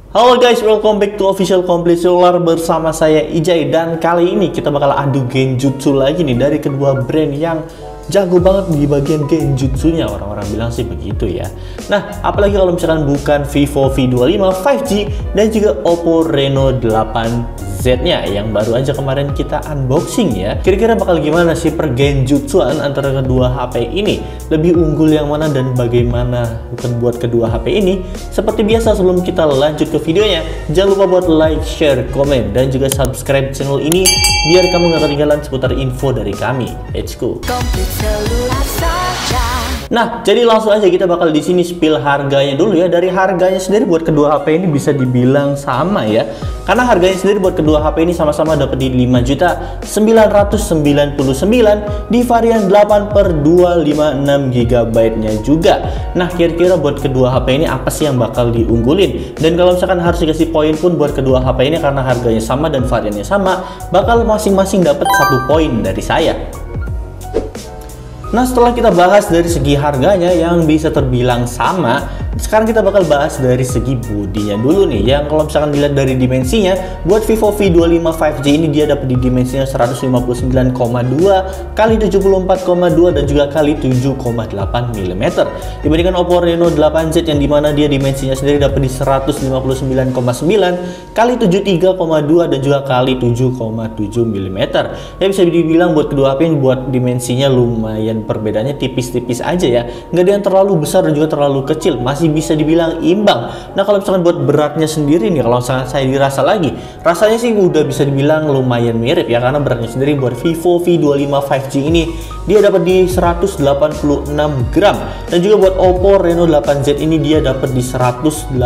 Halo guys, welcome back to Official Complete Cellular bersama saya Ijay. Dan kali ini kita bakal adu genjutsu lagi nih dari kedua brand yang jago banget di bagian genjutsunya. Orang-orang bilang sih begitu ya. Nah, apalagi kalau misalkan bukan Vivo V25 5G dan juga Oppo Reno 8Z-nya yang baru aja kemarin kita unboxing ya. Kira-kira bakal gimana sih pergenjutsuan antara kedua HP ini? Lebih unggul yang mana dan bagaimana buat kedua HP ini? Seperti biasa sebelum kita lanjut ke videonya, jangan lupa buat like, share, komen, dan juga subscribe channel ini biar kamu gak ketinggalan seputar info dari kami. Let's go. Nah, jadi langsung aja kita bakal di sini spill harganya dulu ya. Dari harganya sendiri buat kedua HP ini bisa dibilang sama ya. Karena harganya sendiri buat kedua HP ini sama-sama dapat di 5.999 di varian 8/256 GB-nya juga. Nah, kira-kira buat kedua HP ini apa sih yang bakal diunggulin? Dan kalau misalkan harus dikasih poin pun buat kedua HP ini karena harganya sama dan variannya sama, bakal masing-masing dapat 1 poin dari saya. Nah, setelah kita bahas dari segi harganya yang bisa terbilang sama, sekarang kita bakal bahas dari segi bodinya dulu nih. Yang kalau misalkan dilihat dari dimensinya, buat Vivo V25 5G ini dia dapat di dimensinya 159,2 kali 74,2 dan juga kali 7,8 mm. Dibandingkan Oppo Reno 8Z yang dimana dia dimensinya sendiri dapat di 159,9 kali 73,2 dan juga kali 7,7 mm. Ya bisa dibilang buat kedua HP ini buat dimensinya lumayan perbedaannya tipis-tipis aja ya, nggak ada yang terlalu besar dan juga terlalu kecil, masih bisa dibilang imbang. Nah, kalau misalkan buat beratnya sendiri nih, kalau misalkan saya dirasa lagi, rasanya sih udah bisa dibilang lumayan mirip ya, karena beratnya sendiri buat Vivo V25 5G ini dia dapat di 186 gram dan juga buat Oppo Reno 8Z ini dia dapat di 181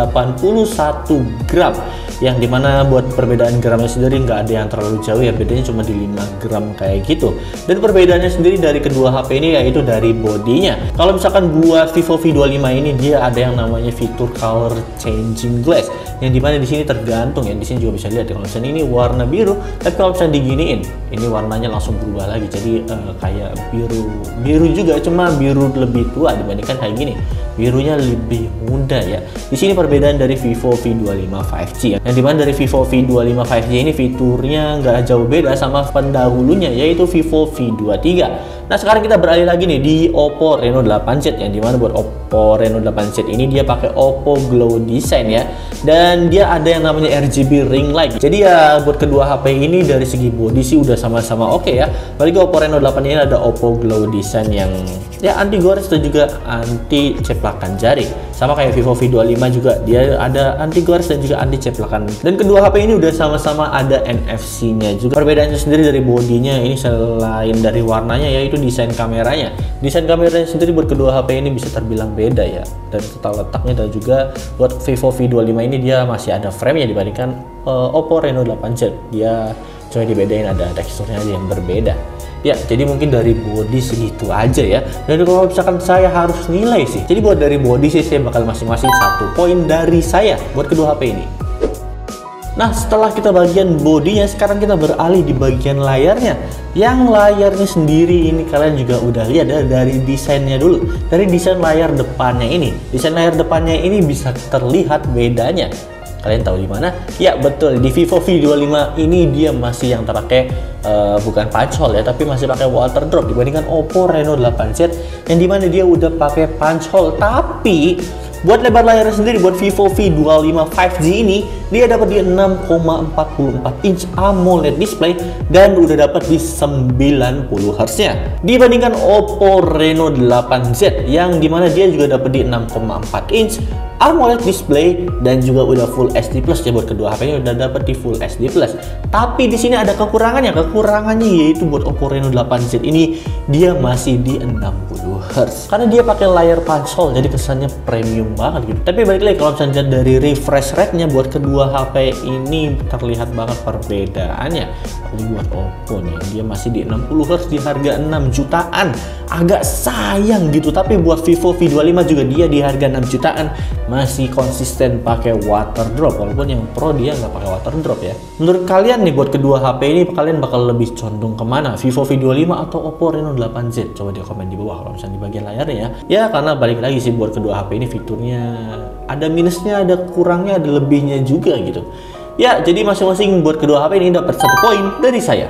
gram, yang dimana buat perbedaan gramnya sendiri nggak ada yang terlalu jauh ya, bedanya cuma di 5 gram kayak gitu. Dan perbedaannya sendiri dari kedua HP ini yaitu dari bodinya. Kalau misalkan buat Vivo V25 ini dia ada yang namanya fitur color changing glass, yang dimana di sini tergantung ya, di sini juga bisa lihat ya, kalau misalnya ini warna biru, tapi kalau misalnya diginiin ini warnanya langsung berubah lagi, jadi kayak biru juga, cuma biru lebih tua dibandingkan kayak gini, birunya lebih muda ya. Di sini perbedaan dari Vivo V25 5G ya, yang dimana dari Vivo V25 5G ini fiturnya nggak jauh beda sama pendahulunya yaitu Vivo V23. Nah, sekarang kita beralih lagi nih di Oppo Reno 8Z, yang dimana buat Oppo Reno 8Z ini dia pakai Oppo Glow Design ya, dan dia ada yang namanya RGB ring light. Jadi ya buat kedua HP ini dari segi body sih udah sama-sama oke ya. Apalagi Oppo Reno 8 ini ada Oppo Glow Design yang ya anti gores dan juga anti ceplakan jari. Sama kayak Vivo V25 juga dia ada anti gores dan juga anti ceplakan. Dan kedua HP ini udah sama-sama ada NFC-nya juga. Perbedaannya sendiri dari bodinya ini selain dari warnanya yaitu desain kameranya. Desain kameranya sendiri buat kedua HP ini bisa terbilang beda ya. Dari total letaknya dan juga buat Vivo V25 ini dia masih ada frame-nya dibandingkan Oppo Reno 8Z. Dia cuma dibedain ada teksturnya aja yang berbeda. Ya, jadi mungkin dari body segitu aja ya. Dan kalau misalkan saya harus nilai sih, jadi buat dari body sih saya bakal masing-masing 1 poin dari saya buat kedua HP ini. Nah, setelah kita bagian bodinya, sekarang kita beralih di bagian layarnya. Yang layarnya sendiri ini kalian juga udah lihat ya, dari desainnya dulu. Dari desain layar depannya ini. Desain layar depannya ini bisa terlihat bedanya. Kalian tahu di mana? Ya, betul, di Vivo V25 ini dia masih yang terpakai bukan punch hole ya, tapi masih pakai water drop dibandingkan Oppo Reno 8Z yang dimana dia udah pakai punch hole. Tapi buat lebar layarnya sendiri buat Vivo V25 5G ini dia dapat di 6,44 inch AMOLED display dan udah dapat di 90 Hz nya dibandingkan Oppo Reno 8Z yang dimana dia juga dapat di 6,4 inch AMOLED display dan juga udah Full HD Plus ya. Buat kedua HP ini udah dapat di Full HD Plus. Tapi di sini ada kekurangannya. Kekurangannya yaitu buat Oppo Reno 8Z ini dia masih di 60 Hz karena dia pakai layar punch hole, jadi kesannya premium banget gitu. Tapi balik lagi kalau misalnya dari refresh rate-nya buat kedua HP ini terlihat banget perbedaannya. Tapi buat Oppo nih dia masih di 60 Hz di harga 6 jutaan. Agak sayang gitu. Tapi buat Vivo V25 juga dia di harga 6 jutaan masih konsisten pakai water drop, walaupun yang Pro dia nggak pakai water drop ya. Menurut kalian nih buat kedua HP ini kalian bakal lebih condong kemana? Vivo V25 atau Oppo Reno 8Z? Coba di komen di bawah kalau misalnya di bagian layarnya ya. Ya karena balik lagi sih buat kedua HP ini fiturnya ada minusnya, ada kurangnya, ada lebihnya juga gitu. Ya, jadi masing-masing buat kedua HP ini dapat 1 poin dari saya.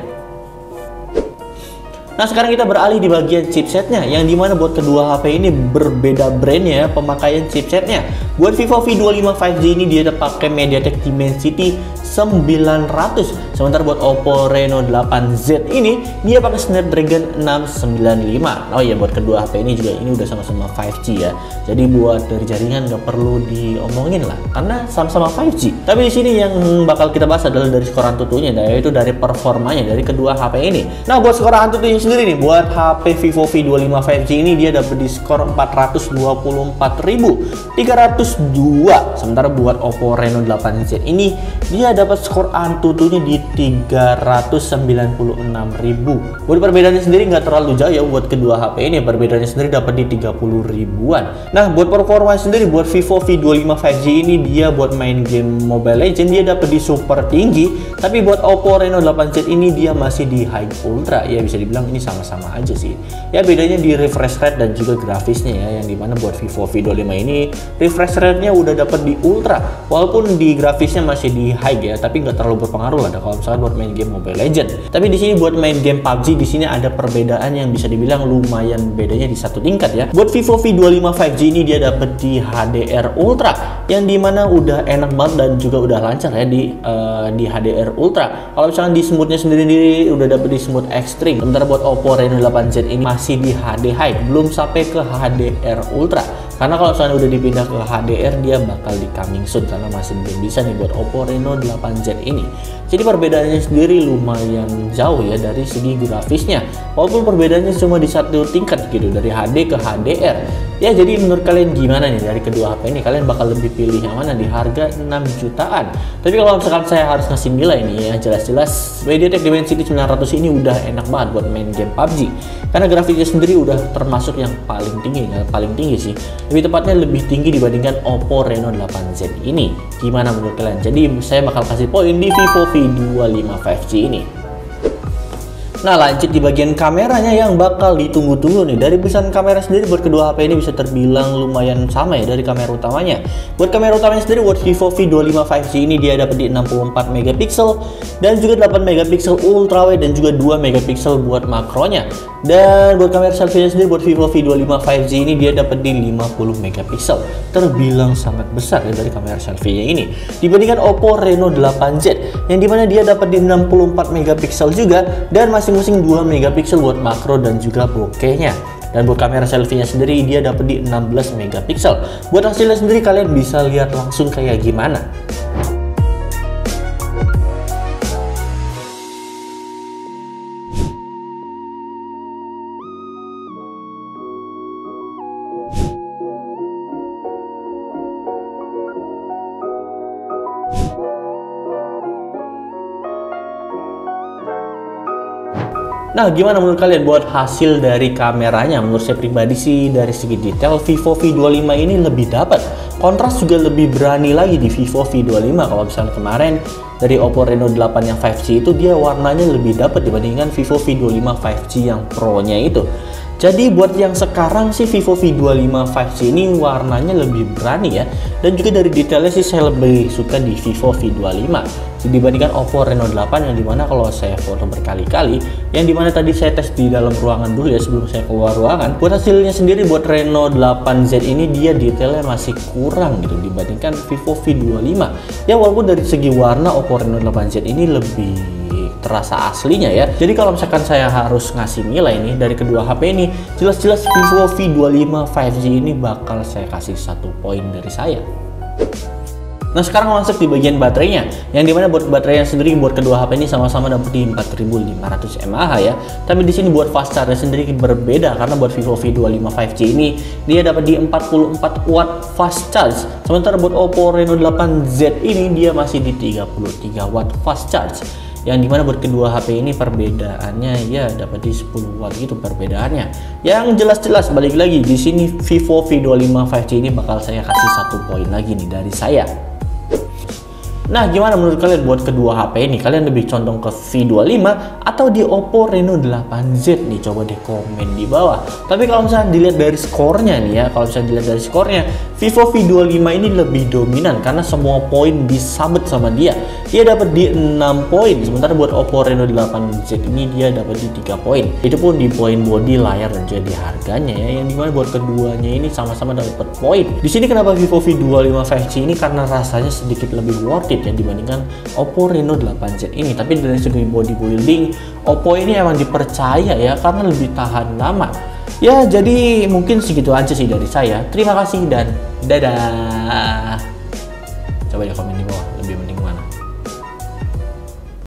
Nah, sekarang kita beralih di bagian chipsetnya, yang dimana buat kedua HP ini berbeda brandnya, pemakaian chipsetnya. Buat Vivo V25 5G ini dia ada pakai MediaTek Dimensity 900, sementara buat Oppo Reno 8Z ini dia pakai Snapdragon 695. Oh iya, buat kedua HP ini juga ini udah sama-sama 5G ya. Jadi buat dari jaringan nggak perlu diomongin lah, karena sama-sama 5G. Tapi di sini yang bakal kita bahas adalah dari skor Antutunya, yaitu dari performanya dari kedua HP ini. Nah, buat skor Antutunya sendiri nih, buat HP Vivo V25 5G ini dia dapat di skor 424.302. Sementara buat Oppo Reno 8Z ini dia dapat skor Antutunya di 396.000. Buat perbedaannya sendiri nggak terlalu jauh ya buat kedua HP ini, perbedaannya sendiri dapat di 30 ribuan. Nah, buat performa sendiri buat Vivo V25 5G ini dia buat main game Mobile Legends dia dapat di super tinggi, tapi buat Oppo Reno 8Z ini dia masih di high ultra. Ya bisa dibilang ini sama-sama aja sih. Ya bedanya di refresh rate dan juga grafisnya ya, yang dimana buat Vivo V25 ini refresh rate-nya udah dapat di ultra, walaupun di grafisnya masih di high ya, tapi nggak terlalu berpengaruh lah kalau misalkan buat main game Mobile Legends. Tapi di sini buat main game PUBG di sini ada perbedaan yang bisa dibilang lumayan bedanya di satu tingkat ya. Buat Vivo V25 5G ini dia dapat di HDR Ultra, yang dimana udah enak banget dan juga udah lancar ya di HDR Ultra. Kalau misalkan di smoothnya sendiri udah dapat di smooth extreme. Sementara buat Oppo Reno 8Z ini masih di HD High, belum sampai ke HDR Ultra. Karena kalau misalnya udah dipindah ke HDR dia bakal di coming soon, karena masih belum bisa nih buat Oppo Reno 8Z ini. Jadi perbedaannya sendiri lumayan jauh ya dari segi grafisnya, walaupun perbedaannya cuma di satu tingkat gitu, dari HD ke HDR. Ya, jadi menurut kalian gimana nih dari kedua HP ini? Kalian bakal lebih pilih yang mana di harga 6 jutaan? Tapi kalau misalkan saya harus ngasih nilai nih ya, jelas-jelas MediaTek Dimensity 900 ini udah enak banget buat main game PUBG. Karena grafiknya sendiri udah termasuk yang paling tinggi, nggak paling tinggi sih, lebih tepatnya lebih tinggi dibandingkan Oppo Reno 8Z ini. Gimana menurut kalian? Jadi saya bakal kasih poin di Vivo V25 5G ini. Nah, lanjut di bagian kameranya yang bakal ditunggu-tunggu nih. Dari pesan kamera sendiri buat kedua HP ini bisa terbilang lumayan sama ya dari kamera utamanya. Buat kamera utamanya sendiri buat Vivo V25 5G ini dia dapat di 64 megapiksel dan juga 8 megapiksel ultrawide dan juga 2 megapiksel buat makronya. Dan buat kamera selfie sendiri buat Vivo V25 5G ini dia dapat di 50 megapiksel. Terbilang sangat besar ya dari kamera selfie-nya ini dibandingkan Oppo Reno 8Z yang dimana dia dapat di 64 megapiksel juga dan masing-masing 2 megapiksel buat makro dan juga bokehnya. Dan buat kamera selfie-nya sendiri dia dapat di 16 megapiksel. Buat hasilnya sendiri kalian bisa lihat langsung kayak gimana. Nah, gimana menurut kalian buat hasil dari kameranya? Menurut saya pribadi sih dari segi detail Vivo V25 ini lebih dapat. Kontras juga lebih berani lagi di Vivo V25. Kalau misalnya kemarin dari Oppo Reno 8 yang 5G itu dia warnanya lebih dapat dibandingkan Vivo V25 5G yang Pro-nya itu. Jadi buat yang sekarang sih Vivo V25 5G ini warnanya lebih berani ya. Dan juga dari detailnya sih saya lebih suka di Vivo V25 dibandingkan Oppo Reno 8 yang dimana kalau saya foto berkali-kali, yang dimana tadi saya tes di dalam ruangan dulu ya sebelum saya keluar ruangan. Buat hasilnya sendiri buat Reno 8Z ini dia detailnya masih kurang gitu dibandingkan Vivo V25 ya, walaupun dari segi warna Oppo Reno 8Z ini lebih terasa aslinya ya. Jadi kalau misalkan saya harus ngasih nilai nih dari kedua HP ini, jelas-jelas Vivo V25 5G ini bakal saya kasih 1 poin dari saya. Nah, sekarang masuk di bagian baterainya, yang dimana buat baterainya sendiri buat kedua HP ini sama-sama dapat di 4500 mAh ya. Tapi di sini buat fast charge sendiri berbeda, karena buat Vivo V25 5G ini dia dapat di 44 watt fast charge, sementara buat Oppo Reno 8Z ini dia masih di 33 watt fast charge. Yang dimana buat kedua HP ini perbedaannya ya dapat di 10 watt gitu perbedaannya. Yang jelas-jelas balik lagi di sini Vivo V25 5G ini bakal saya kasih 1 poin lagi nih dari saya. Nah, gimana menurut kalian buat kedua HP ini? Kalian lebih condong ke V25 atau di Oppo Reno 8Z nih? Coba deh komen di bawah. Tapi kalau misalnya dilihat dari skornya nih ya, kalau misalnya dilihat dari skornya, Vivo V25 ini lebih dominan karena semua poin disabet sama dia. Dia dapat di 6 poin, sementara buat Oppo Reno 8Z ini dia dapat di 3 poin. Itu pun di poin body, layar, dan juga di harganya ya. Yang dimana buat keduanya ini sama-sama dapat poin. Di sini kenapa Vivo V25 5G ini? Karena rasanya sedikit lebih worth it ya dibandingkan Oppo Reno 8Z ini. Tapi dari segi body building, Oppo ini emang dipercaya ya karena lebih tahan lama. Ya, jadi mungkin segitu aja sih dari saya. Terima kasih dan dadah. Coba ya komen di bawah.